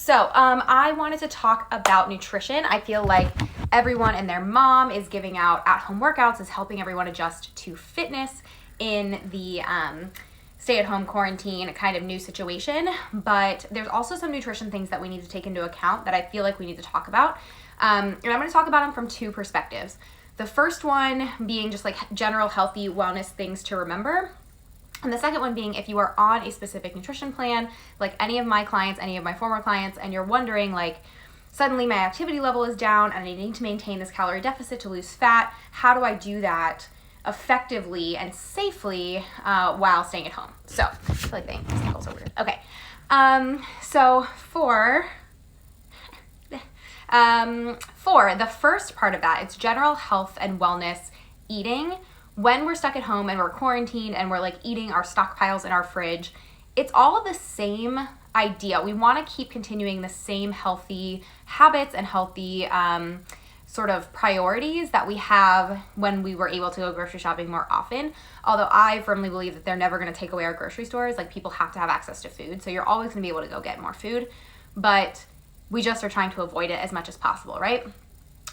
So I wanted to talk about nutrition. I feel like everyone and their mom is giving out at-home workouts, is helping everyone adjust to fitness in the stay-at-home quarantine kind of new situation. But there's also some nutrition things that we need to take into account that I feel like we need to talk about. And I'm going to talk about them from two perspectives. The first one being just like general healthy wellness things to remember. And the second one being if you are on a specific nutrition plan, like any of my clients, any of my former clients, and you're wondering like, suddenly my activity level is down and I need to maintain this calorie deficit to lose fat. How do I do that effectively and safely while staying at home? So I feel like they goes over it. Okay. So for the first part of that, it's general health and wellness eating. When we're stuck at home and we're quarantined and we're like eating our stockpiles in our fridge, it's all the same idea. We want to keep continuing the same healthy habits and healthy sort of priorities that we have when we were able to go grocery shopping more often. Although I firmly believe that they're never going to take away our grocery stores. Like, people have to have access to food. So you're always going to be able to go get more food. But we just are trying to avoid it as much as possible, right?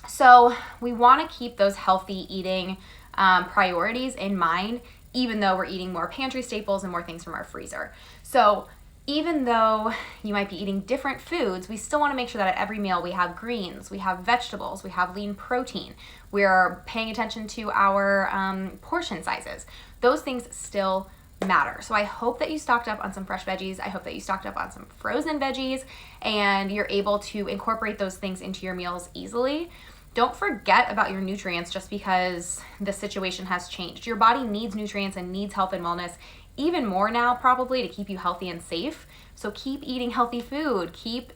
So we want to keep those healthy eating priorities in mind, even though we're eating more pantry staples and more things from our freezer. So even though you might be eating different foods, we still want to make sure that at every meal we have greens, we have vegetables, we have lean protein. We're paying attention to our portion sizes. Those things still matter. So I hope that you stocked up on some fresh veggies. I hope that you stocked up on some frozen veggies and you're able to incorporate those things into your meals easily. Don't forget about your nutrients just because the situation has changed. Your body needs nutrients and needs health and wellness even more now probably to keep you healthy and safe. So keep eating healthy food. Keep,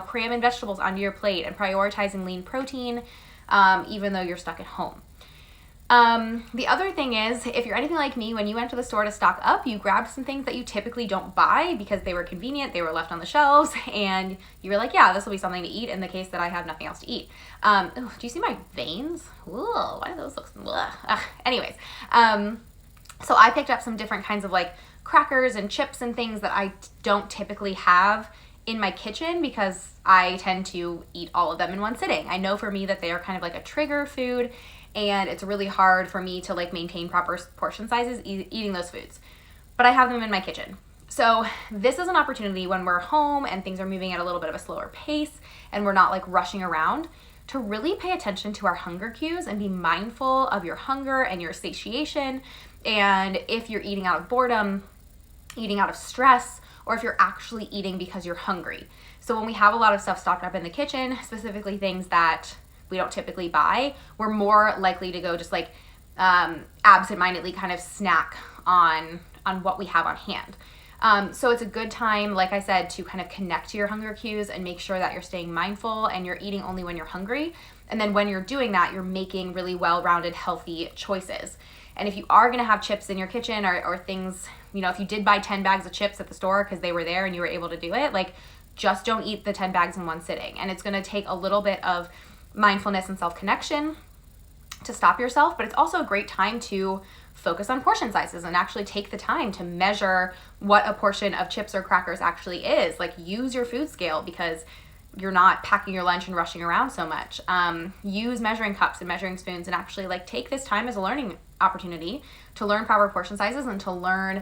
cramming vegetables onto your plate and prioritizing lean protein even though you're stuck at home. The other thing is, if you're anything like me, when you went to the store to stock up, you grabbed some things that you typically don't buy because they were convenient, they were left on the shelves, and you were like, yeah, this will be something to eat in the case that I have nothing else to eat. Do you see my veins? Ooh, why do those look... Anyways, so I picked up some different kinds of like crackers and chips and things that I don't typically have in my kitchen because I tend to eat all of them in one sitting. I know for me that they are kind of like a trigger food, and it's really hard for me to like maintain proper portion sizes eating those foods. But I have them in my kitchen. So this is an opportunity when we're home and things are moving at a little bit of a slower pace and we're not like rushing around to really pay attention to our hunger cues and be mindful of your hunger and your satiation. And if you're eating out of boredom, eating out of stress, or if you're actually eating because you're hungry. So when we have a lot of stuff stocked up in the kitchen, specifically things that we don't typically buy, we're more likely to go just like absentmindedly kind of snack on what we have on hand. So it's a good time, like I said, to kind of connect to your hunger cues and make sure that you're staying mindful and you're eating only when you're hungry. And then when you're doing that, you're making really well-rounded, healthy choices. And if you are going to have chips in your kitchen or things, if you did buy 10 bags of chips at the store because they were there and you were able to do it, like, just don't eat the 10 bags in one sitting. And it's going to take a little bit of mindfulness and self-connection to stop yourself, but it's also a great time to focus on portion sizes and actually take the time to measure what a portion of chips or crackers actually is. Like, use your food scale because you're not packing your lunch and rushing around so much. Use measuring cups and measuring spoons and actually like take this time as a learning opportunity to learn proper portion sizes and to learn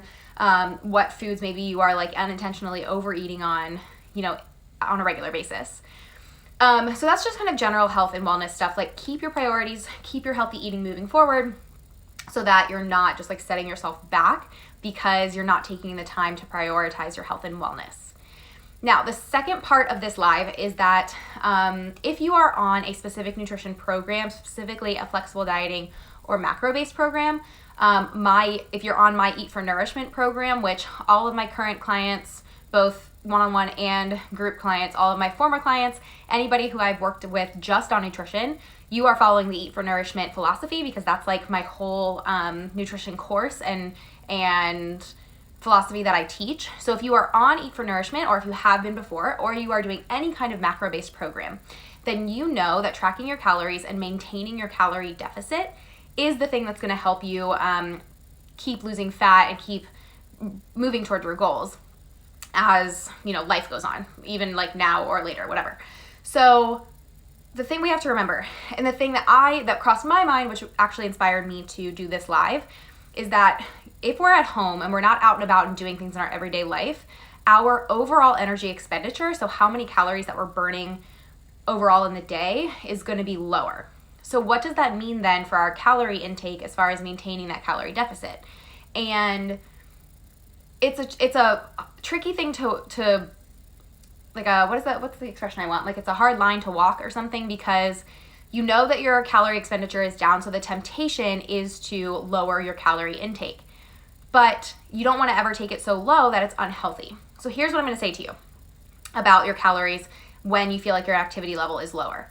what foods maybe you are like unintentionally overeating on, on a regular basis. So that's just kind of general health and wellness stuff. Like, keep your priorities, keep your healthy eating moving forward so that you're not just like setting yourself back because you're not taking the time to prioritize your health and wellness. Now, the second part of this live is that if you are on a specific nutrition program, specifically a flexible dieting or macro-based program, if you're on my Eat for Nourishment program, which all of my current clients, both one-on-one and group clients, all of my former clients, anybody who I've worked with just on nutrition, you are following the Eat for Nourishment philosophy because that's like my whole nutrition course and philosophy that I teach. So if you are on Eat for Nourishment, or if you have been before, or you are doing any kind of macro-based program, then you know that tracking your calories and maintaining your calorie deficit is the thing that's going to help you keep losing fat and keep moving toward your goals. as, you know, life goes on, even like now or later, whatever. So the thing we have to remember, and the thing that crossed my mind, which actually inspired me to do this live, is that if we're at home and we're not out and about and doing things in our everyday life, our overall energy expenditure, so how many calories that we're burning overall in the day, is going to be lower. So what does that mean then for our calorie intake as far as maintaining that calorie deficit? And it's a tricky thing to like what's the expression I want? Like, it's a hard line to walk or something, because you know that your calorie expenditure is down, so the temptation is to lower your calorie intake. But you don't want to ever take it so low that it's unhealthy. So here's what I'm going to say to you about your calories when you feel like your activity level is lower.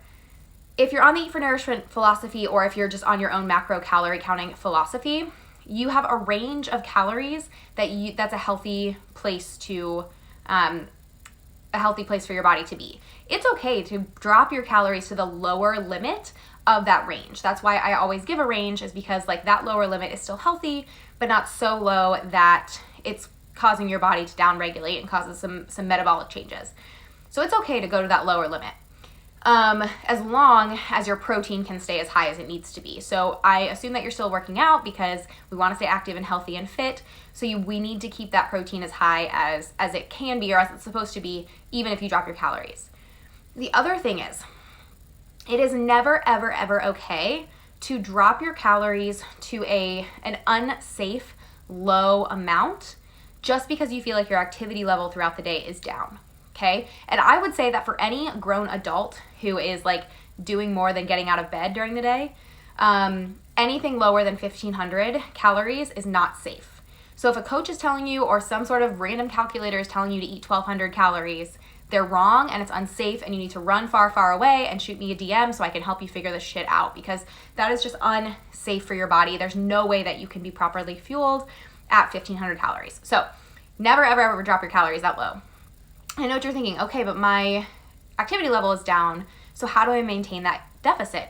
If you're on the Eat for Nourishment philosophy, or if you're just on your own macro calorie counting philosophy, you have a range of calories that's a healthy place to a healthy place for your body to be. It's okay to drop your calories to the lower limit of that range. That's why I always give a range, is because like that lower limit is still healthy, but not so low that it's causing your body to downregulate and causes some metabolic changes. So it's okay to go to that lower limit, as long as your protein can stay as high as it needs to be. So I assume that you're still working out, because we want to stay active and healthy and fit. So we need to keep that protein as high as it can be, or as it's supposed to be, even if you drop your calories. The other thing is, it is never, ever, ever okay to drop your calories to an unsafe low amount just because you feel like your activity level throughout the day is down. Okay? And I would say that for any grown adult who is like doing more than getting out of bed during the day, anything lower than 1,500 calories is not safe. So if a coach is telling you, or some sort of random calculator is telling you to eat 1,200 calories, they're wrong and it's unsafe, and you need to run far, far away and shoot me a DM so I can help you figure this shit out, because that is just unsafe for your body. There's no way that you can be properly fueled at 1,500 calories. So never, ever, ever drop your calories that low. I know what you're thinking. Okay, but my activity level is down, so how do I maintain that deficit?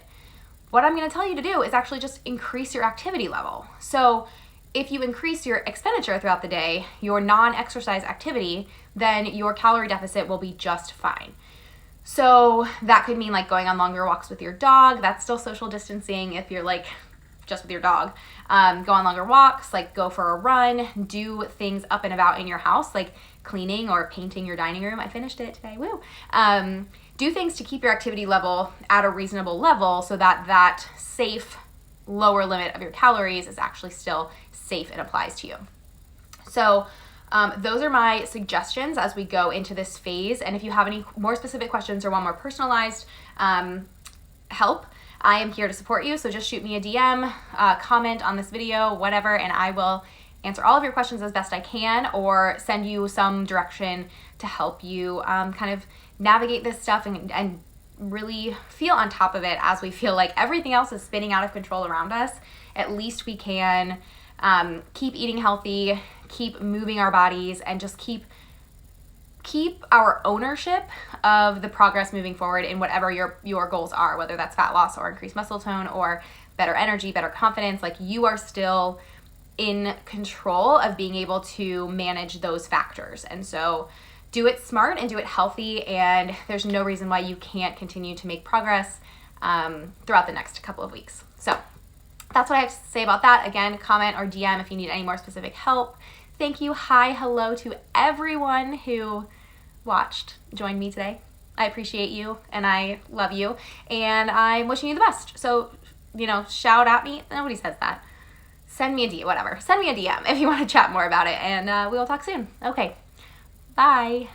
What I'm going to tell you to do is actually just increase your activity level. So if you increase your expenditure throughout the day, your non-exercise activity, then your calorie deficit will be just fine. So that could mean like going on longer walks with your dog. That's still social distancing if you're like just with your dog. Go on longer walks, like go for a run, do things up and about in your house, like cleaning or painting your dining room. I finished it today, woo. Do things to keep your activity level at a reasonable level so that that safe lower limit of your calories is actually still safe and applies to you. So those are my suggestions as we go into this phase. And if you have any more specific questions or want more personalized help, I am here to support you. So just shoot me a DM, comment on this video, whatever, and I will answer all of your questions as best I can, or send you some direction to help you kind of navigate this stuff and really feel on top of it as we feel like everything else is spinning out of control around us. At least we can keep eating healthy, keep moving our bodies, and just keep our ownership of the progress moving forward in whatever your goals are, whether that's fat loss or increased muscle tone or better energy, better confidence. Like, you are still in control of being able to manage those factors. And so do it smart and do it healthy, and there's no reason why you can't continue to make progress throughout the next couple of weeks. So that's what I have to say about that. Again, comment or DM if you need any more specific help. Thank you. Hi, hello to everyone who joined me today. I appreciate you and I love you, and I'm wishing you the best. So, shout at me. Nobody says that. Send me a DM, whatever. Send me a DM if you want to chat more about it, and we will talk soon. Okay. Bye.